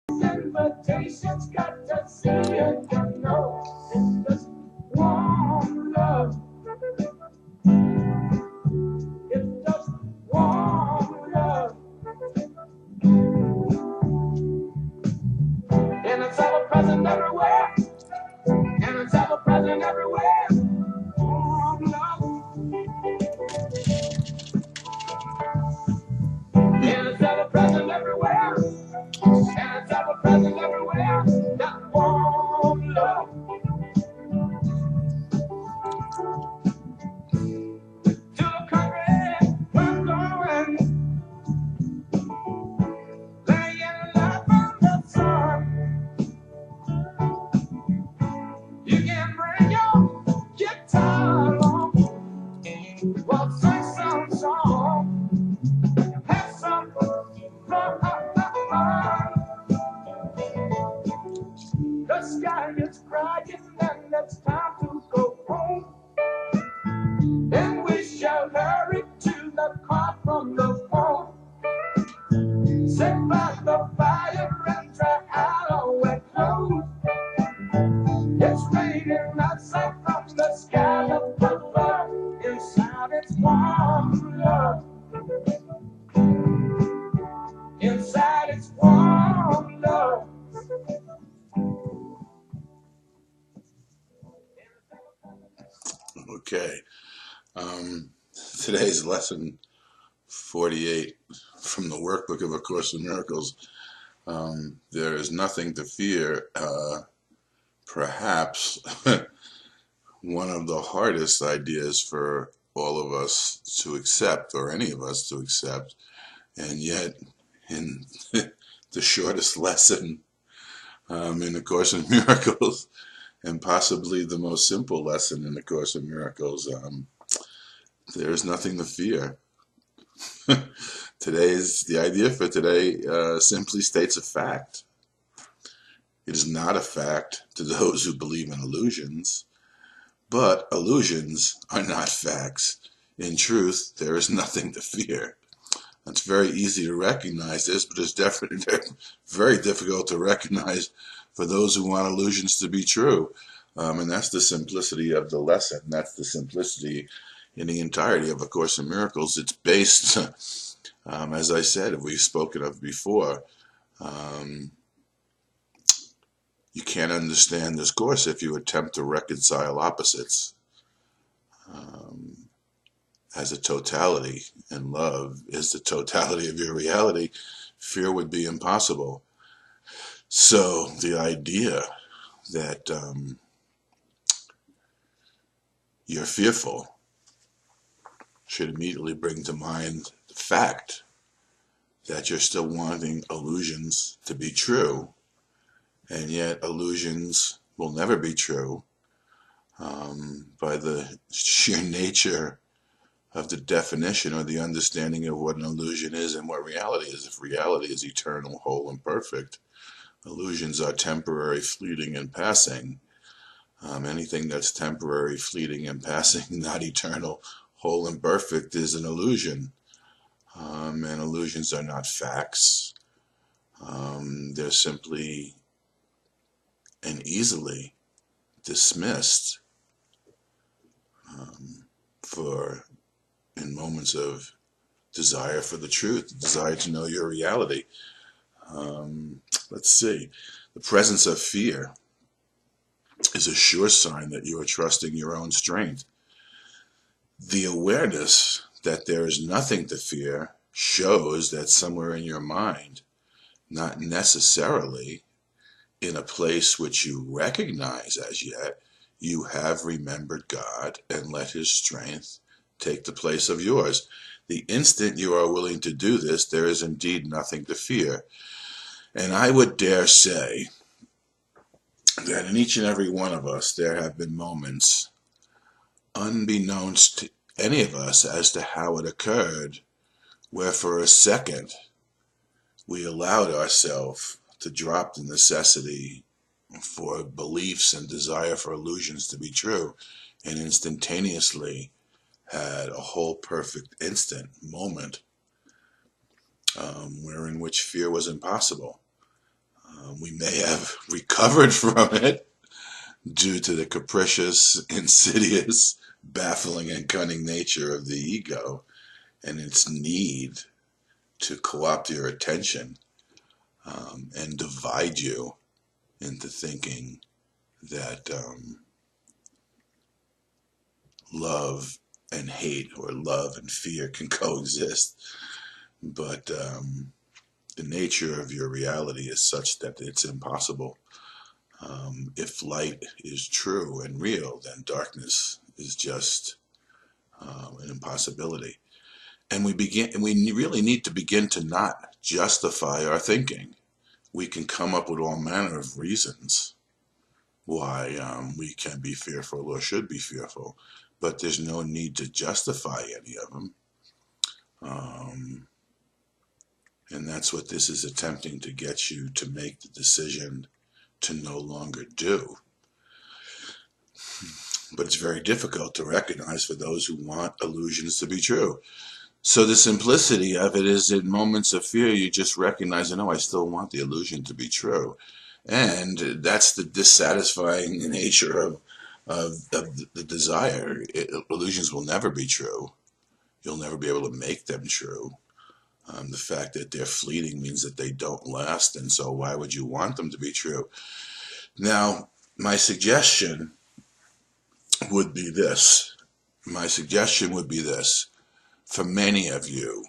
Invitations, got to see it, you know. It's just warm love. It's just warm love. And it's ever present everywhere. And it's ever present everywhere. Warm love. And it's ever present everywhere. And it's ever present everywhere. That warm love. To the country we're going. Laying life on the sun. You can bring your guitar along. We'll sing some song. Have some fun. The sky is crying and it's time to go home. And we shall hurry to the car from the phone. Sit by the fire and try out our wet clothes. It's raining outside from the sky up above. Inside it's warm love. Inside it's warm love. Okay. Today's lesson 48 from the workbook of A Course in Miracles. There is nothing to fear. Perhaps one of the hardest ideas for all of us to accept, or any of us to accept, and yet in the shortest lesson in A Course in Miracles, and possibly the most simple lesson in the Course in Miracles. There is nothing to fear. The idea for today simply states a fact. It is not a fact to those who believe in illusions, but illusions are not facts. In truth, there is nothing to fear. It's very easy to recognize this, but it's definitely very difficult to recognize for those who want illusions to be true. And that's the simplicity of the lesson. That's the simplicity in the entirety of A Course in Miracles. It's based, as I said, we've spoken of before. You can't understand this course if you attempt to reconcile opposites as a totality, and love is the totality of your reality. Fear would be impossible. So the idea that you're fearful should immediately bring to mind the fact that you're still wanting illusions to be true, and yet illusions will never be true by the sheer nature of the definition or the understanding of what an illusion is and what reality is. If reality is eternal, whole, and perfect, illusions are temporary, fleeting, and passing. Anything that's temporary, fleeting, and passing, not eternal, whole, and perfect, is an illusion. And illusions are not facts. They're simply and easily dismissed in moments of desire for the truth, desire to know your reality. Let's see. The presence of fear is a sure sign that you are trusting your own strength. The awareness that there is nothing to fear shows that somewhere in your mind, not necessarily in a place which you recognize as yet, you have remembered God and let His strength take the place of yours. The instant you are willing to do this, there is indeed nothing to fear. And I would dare say that in each and every one of us, there have been moments, unbeknownst to any of us as to how it occurred, where for a second we allowed ourselves to drop the necessity for beliefs and desire for illusions to be true, and instantaneously had a whole perfect instant moment where in which fear was impossible. We may have recovered from it due to the capricious, insidious, baffling, and cunning nature of the ego and its need to co-opt your attention and divide you into thinking that love and hate or love and fear can coexist. But the nature of your reality is such that it's impossible. If light is true and real, then darkness is just an impossibility. And we really need to begin to not justify our thinking. We can come up with all manner of reasons why we can be fearful or should be fearful, but there's no need to justify any of them. And that's what this is attempting to get you to make the decision to no longer do. But it's very difficult to recognize for those who want illusions to be true. So the simplicity of it is, in moments of fear, you just recognize, no, I still want the illusion to be true. And that's the dissatisfying nature of the desire. Illusions will never be true. You'll never be able to make them true. The fact that they're fleeting means that they don't last, and so why would you want them to be true? Now, my suggestion would be this. For many of you,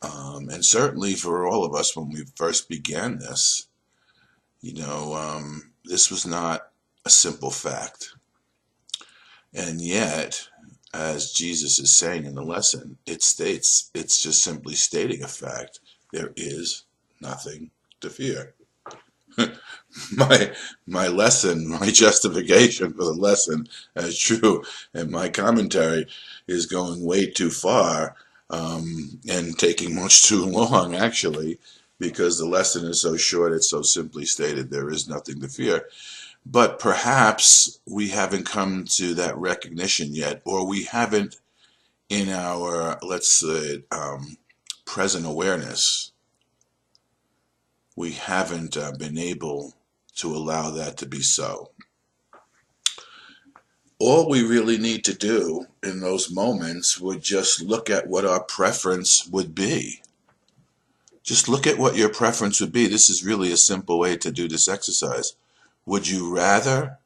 and certainly for all of us when we first began this, this was not a simple fact. And yet, as Jesus is saying in the lesson, it's just simply stating a fact. There is nothing to fear. My lesson, my justification for the lesson as true, and my commentary is going way too far and taking much too long, actually, because the lesson is so short. It's so simply stated, there is nothing to fear. But perhaps we haven't come to that recognition yet, or we haven't, in our, let's say, present awareness, we haven't been able to allow that to be so. All we really need to do in those moments would just look at what our preference would be. Just look at what your preference would be. This is really a simple way to do this exercise. Would you rather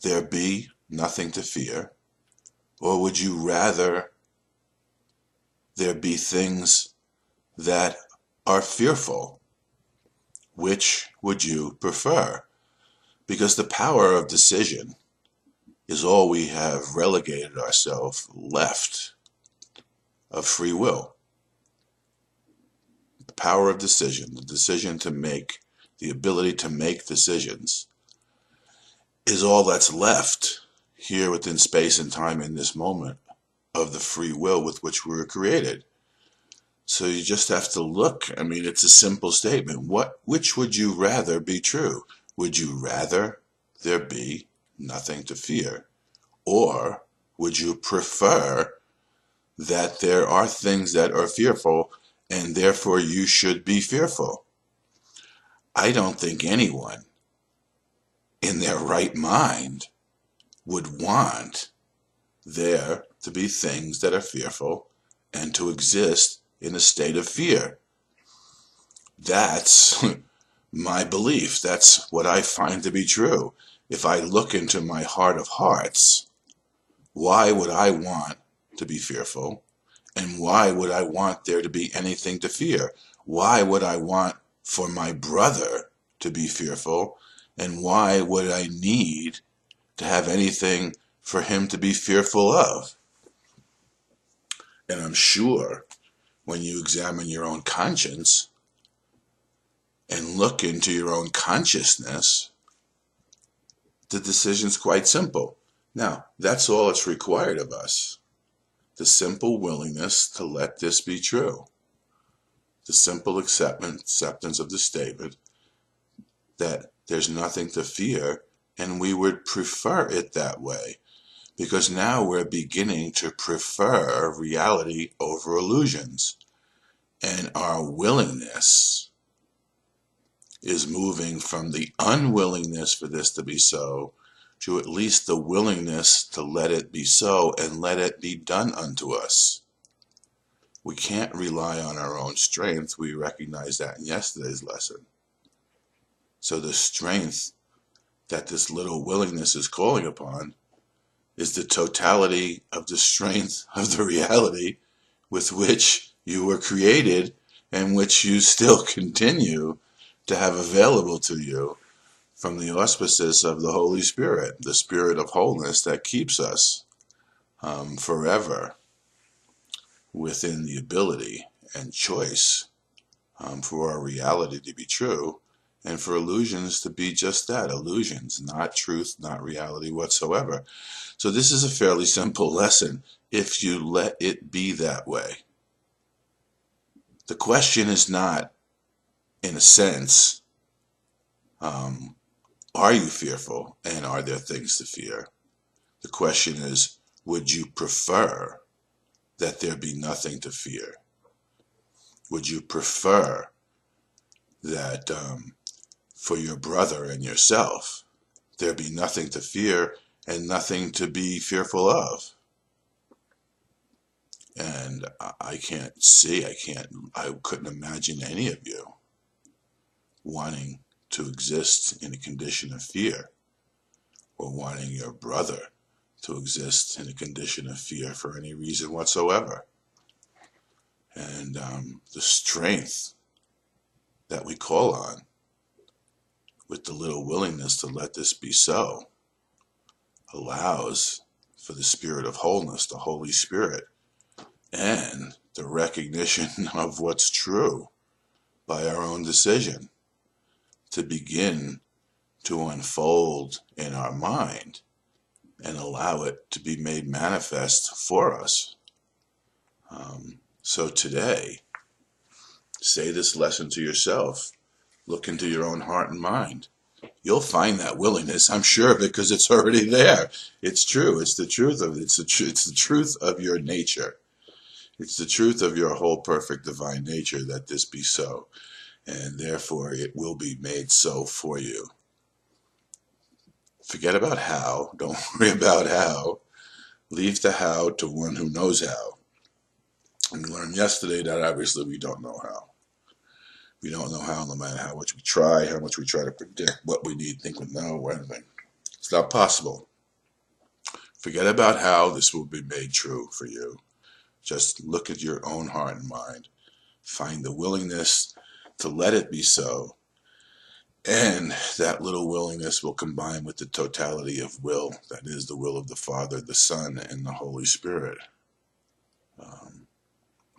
there be nothing to fear, or would you rather there be things that are fearful? Which would you prefer? Because the power of decision is all we have relegated ourselves left of free will. The power of decision, the decision to make, the ability to make decisions, is all that's left here within space and time in this moment of the free will with which we were created. So you just have to look. I mean, it's a simple statement. Which would you rather be true? Would you rather there be nothing to fear? Or would you prefer that there are things that are fearful and therefore you should be fearful? I don't think anyone in their right mind would want there to be things that are fearful and to exist in a state of fear. That's my belief. That's what I find to be true. If I look into my heart of hearts, why would I want to be fearful? And why would I want there to be anything to fear? Why would I want for my brother to be fearful? And why would I need to have anything for him to be fearful of? And I'm sure when you examine your own conscience and look into your own consciousness, the decision's quite simple. Now, that's all that's required of us. The simple willingness to let this be true. The simple acceptance of the statement that there's nothing to fear, and we would prefer it that way. Because now we're beginning to prefer reality over illusions. And our willingness is moving from the unwillingness for this to be so to at least the willingness to let it be so and let it be done unto us. We can't rely on our own strength. We recognized that in yesterday's lesson. So the strength that this little willingness is calling upon is the totality of the strength of the reality with which you were created and which you still continue to have available to you from the auspices of the Holy Spirit, the Spirit of wholeness that keeps us forever within the ability and choice for our reality to be true and for illusions to be just that, illusions, not truth, not reality whatsoever. So this is a fairly simple lesson if you let it be that way. The question is not, in a sense, are you fearful and are there things to fear? The question is, would you prefer that there be nothing to fear? Would you prefer that for your brother and yourself, there be nothing to fear and nothing to be fearful of? And I couldn't imagine any of you wanting to exist in a condition of fear or wanting your brother to exist in a condition of fear for any reason whatsoever. And the strength that we call on with the little willingness to let this be so allows for the Spirit of wholeness, the Holy Spirit, and the recognition of what's true by our own decision to begin to unfold in our mind and allow it to be made manifest for us. So today, say this lesson to yourself. Look into your own heart and mind. You'll find that willingness. I'm sure of it because it's already there. It's true. It's the truth of it. It's the truth of your nature. It's the truth of your whole perfect divine nature that this be so, and therefore it will be made so for you. Forget about how. Don't worry about how. Leave the how to one who knows how. And we learned yesterday that obviously we don't know how. We don't know how no matter how much we try, how much we try to predict what we need, think we know, or anything. It's not possible. Forget about how this will be made true for you. Just look at your own heart and mind. Find the willingness to let it be so. And that little willingness will combine with the totality of will, that is the will of the Father, the Son, and the Holy Spirit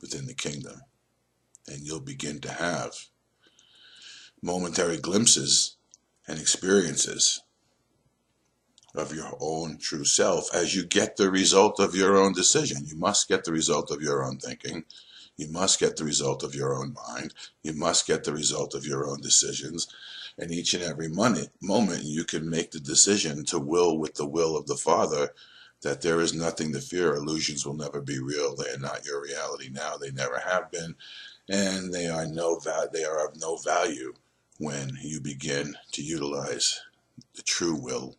within the kingdom. And you'll begin to have momentary glimpses and experiences of your own true self as you get the result of your own decision. You must get the result of your own thinking. You must get the result of your own mind. You must get the result of your own decisions. And each and every moment you can make the decision to will with the will of the Father that there is nothing to fear. Illusions will never be real. They are not your reality now. They never have been. And they are of no value when you begin to utilize the true will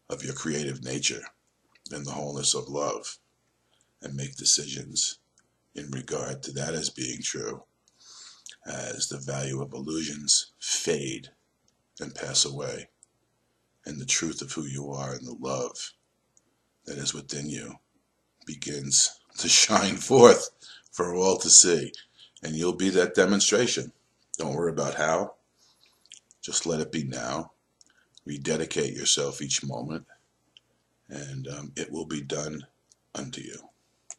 of your creative nature and the wholeness of love and make decisions in regard to that as being true, as the value of illusions fade and pass away, and the truth of who you are and the love that is within you begins to shine forth for all to see. And you'll be that demonstration. Don't worry about how. Just let it be now. Rededicate yourself each moment, and it will be done unto you.